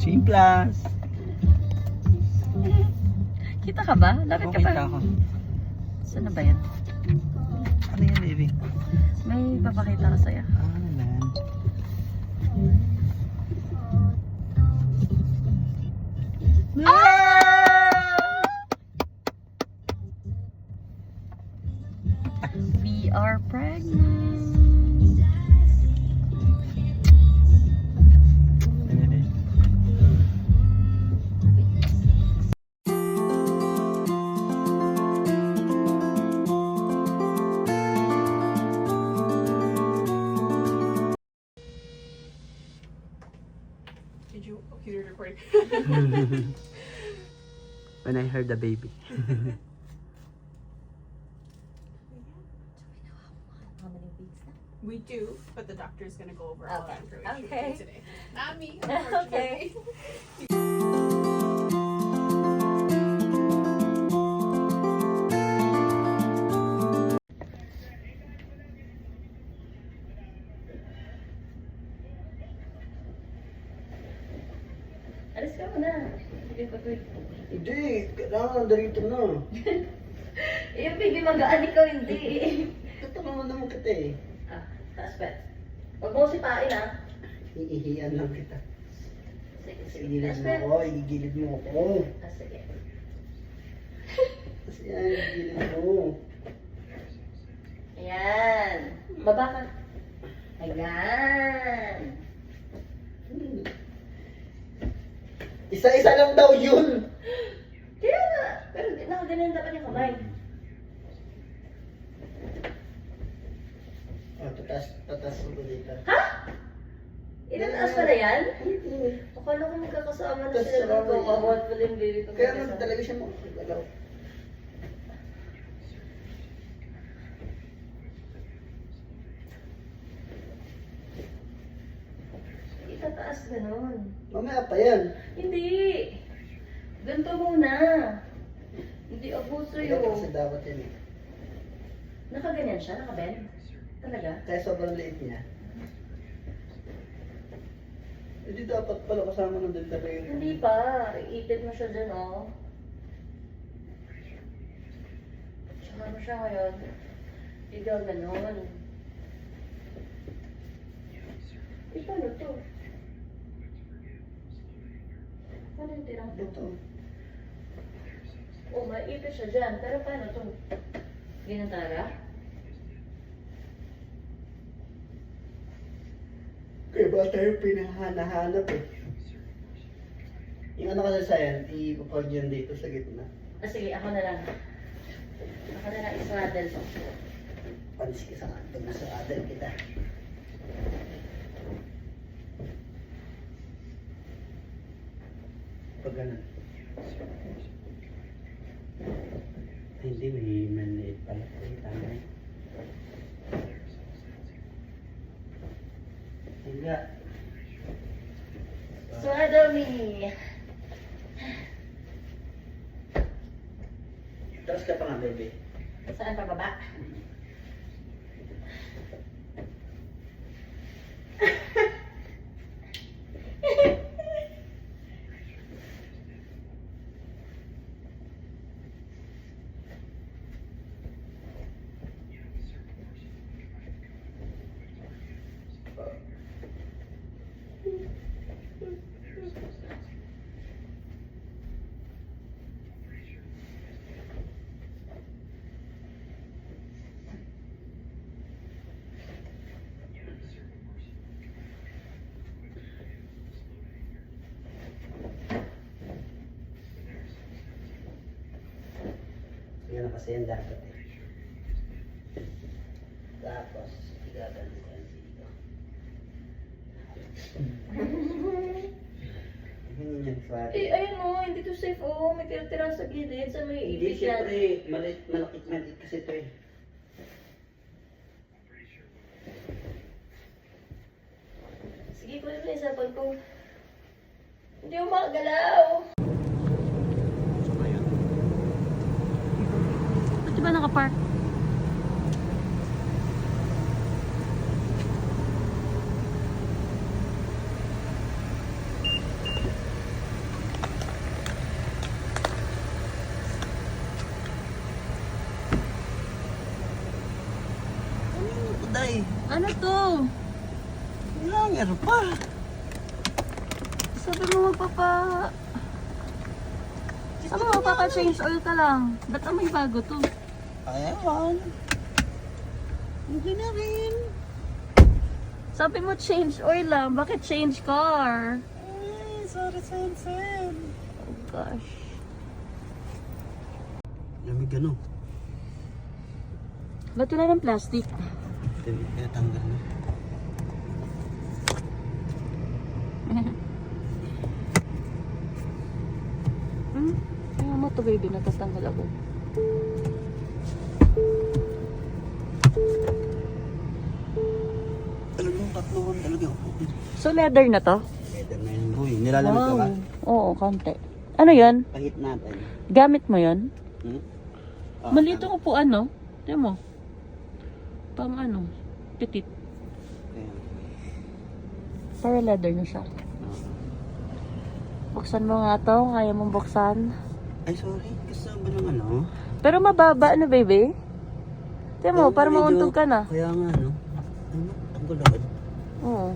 Simplas. Kita ka ba? Lapit ka pa. Kita ako. Saan na ba yan? Ano yan, baby? May papakita ko sa'yo. Ano man? We are pregnant. Did you? Okay, you're recording. When I heard the baby. How many weeks na? We do, but the doctor's gonna go over all Okay. that information with Okay. you today. Not me, unfortunately. Alis ka muna. Sige, pag-wait. Hindi, kailangan narito na. Eh, yung baby magaan, ikaw hindi. Katanungan naman kita eh. Ah, taas pa. Huwag mo sipain ah. Iihiyan lang kita. Sige, sige. Igilid Taas mo pa. ako, igigilid mo ako. Ah, sige. Kasi yan, igigilid mo. Ayan. Baba ka. Ayan. Isa-isa lang daw yun. Kaya nga. Pero nakaganyan dapat yung kamay. Oh, tatas mo dito. Ha? Itataas pala yan? Hindi. Akala ko magkakasama na Tas sila sarap dito. yan. Kawat pala yung baby ko. Kaya naman talaga siya magagalaw. Itataas ganun. Mamaya pa yan. Hindi. Ganito muna. Hindi abuso Kaya kasi yun. dapat yan eh. Nakaganyan siya? Nakabend? Talaga? Kaya sobrang liit niya. Hindi dapat pala kasama ng dagdag yun. Hindi pa. Iipit mo siya dyan, oh. Tsaka mo siya ngayon. Ikaw ganun. Ikaw na to. Ano yung tirang to? Ito. Oh, maipit siya dyan. Pero paano to? Ginatara? Kaya ba tayo pinahanahanap eh. Yung ano kasi sa'yan, ipapag yan dito sa gitna. Ah, sige, ako na lang. Ako na lang isradel to. Panis ka sa kanto, nasa adal kita. Pag ganun. Ay, hindi, may maliit pala. Ay, tama eh. Hindi. Swadomi! Tapos ka pa nga, baby. Saan pa baba? Yan na kasi yan dapat eh. Tapos, igagano ko yan dito. Yan, sorry. Eh, ayun o, hindi to safe o. May tira-tira sa gilid. Sa may Hindi, ipit yan. siyempre, malakit kasi ito eh. Sige, kunin mo na yung cellphone ko. Hindi ako makagalaw. Ba't diba nakapark? Ano to? Langer pa. Sabi mo Sabi mo magpapa-change oil ka lang. Ba't may bago to? Ayan. Hindi na rin. Sabi mo change oil lang. Bakit change car? Ay, sorry, Sen. Oh gosh. Lamig ano? Ba't wala ng plastic? Kaya tanggal na. Ayaw mo to baby, natatanggal ako. Talagang tatluhan talaga ako. So leather na to? Leather na yun, boy. Nilalamig ka ba? Oo, konti. Ano yan? Pahit natin. Gamit mo yan? Hmm? Oh, Malito ko po ano? Tignan mo. Pang ano? Petit. Ayan. Para leather na siya. Buksan mo nga to. Kaya mong buksan. Ay, sorry. Kasama ng ano? Pero mababa ano baby? Tignan mo, para Medyo- mauntog ka na. Kaya nga, no? Ano? Tanggal agad. Oo.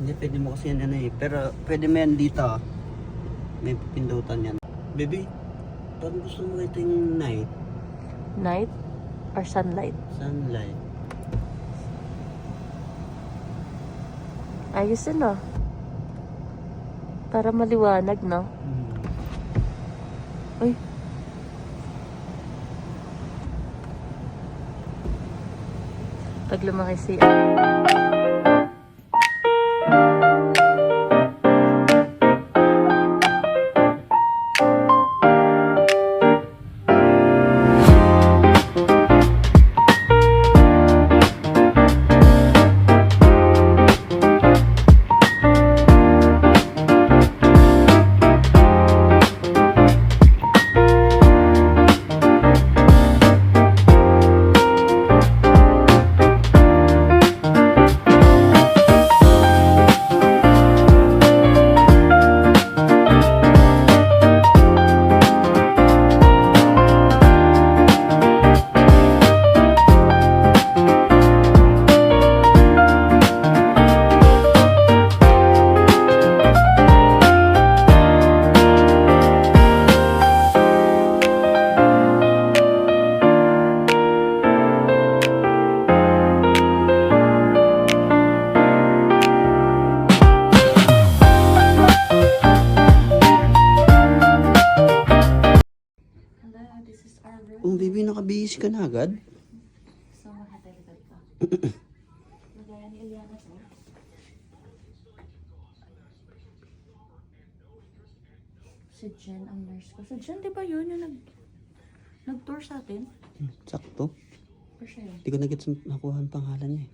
Hindi, pwede mo kasi yan ano eh. Pero pwede mo yan dito. Ah. May pindutan yan. Baby, parang gusto mo ito yung night. Night or sunlight? Sunlight. Ayos yun ah. Para maliwanag, no? Uy. Pag lumaki si... Baby, nakabihis ka na agad? So, makatalikod ka. Magaya ni Eliana to. Si Jen ang nurse ko. Si Jen, di ba yun yung nag-tour sa atin? Sakto. For siya yun. Hindi ko na-gets nakuha ang pangalan niya eh.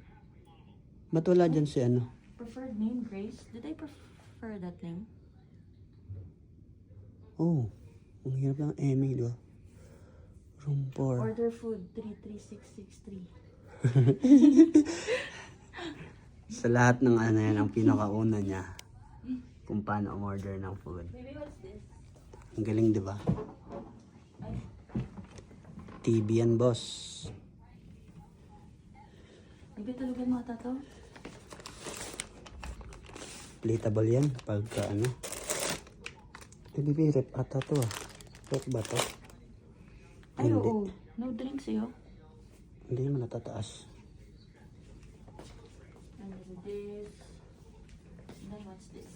Ba't wala dyan si ano? Preferred name, Grace? Did I prefer that name? Oh, ang hirap lang Emmy, di ba? Room 4. Order food 33663. Sa lahat ng ano yan, ang pinakauna niya. Kung paano umorder ng food. Baby, what's this? Ang galing, di ba? TV yan, boss. Baby, tulugan mo ata to? Plateable yan pagka ano. Baby, rep ata to ah. Rep ba to? Ay, Hindi. oo. No drinks eh, oh. Hindi naman natataas. And there's this. And then what's this?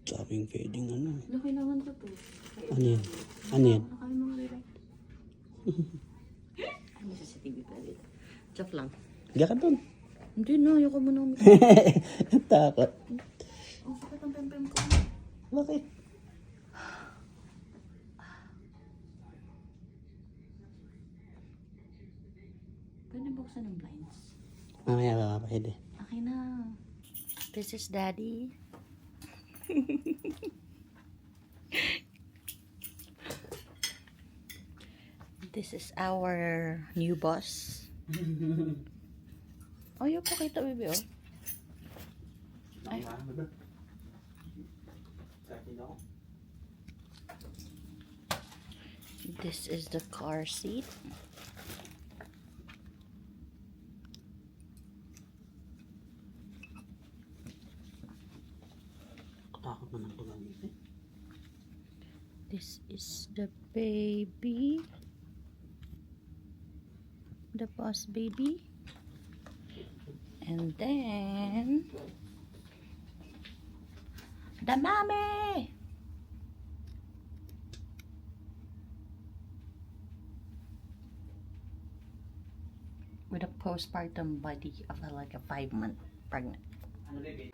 Sabing feeding ano. Laki naman ko to. Ano yan? Ano yan? Nakakain mga bebe. Ay, may CCTV pa dito. Joke lang. Higa ka dun. Hindi na, ayoko mo na Takot. Ang sakit ang pempem ko. Bakit? Pwede buksan ng blinds. Mamaya ba pwede? Okay na. This is Daddy. This is our new boss. Ayaw pa kita, baby, oh. Ay. This is the car seat. Nakakatakot naman ito gamitin. This is the baby. The boss baby. And then the mommy. With a postpartum body of like a 5-month pregnant. Ano, baby?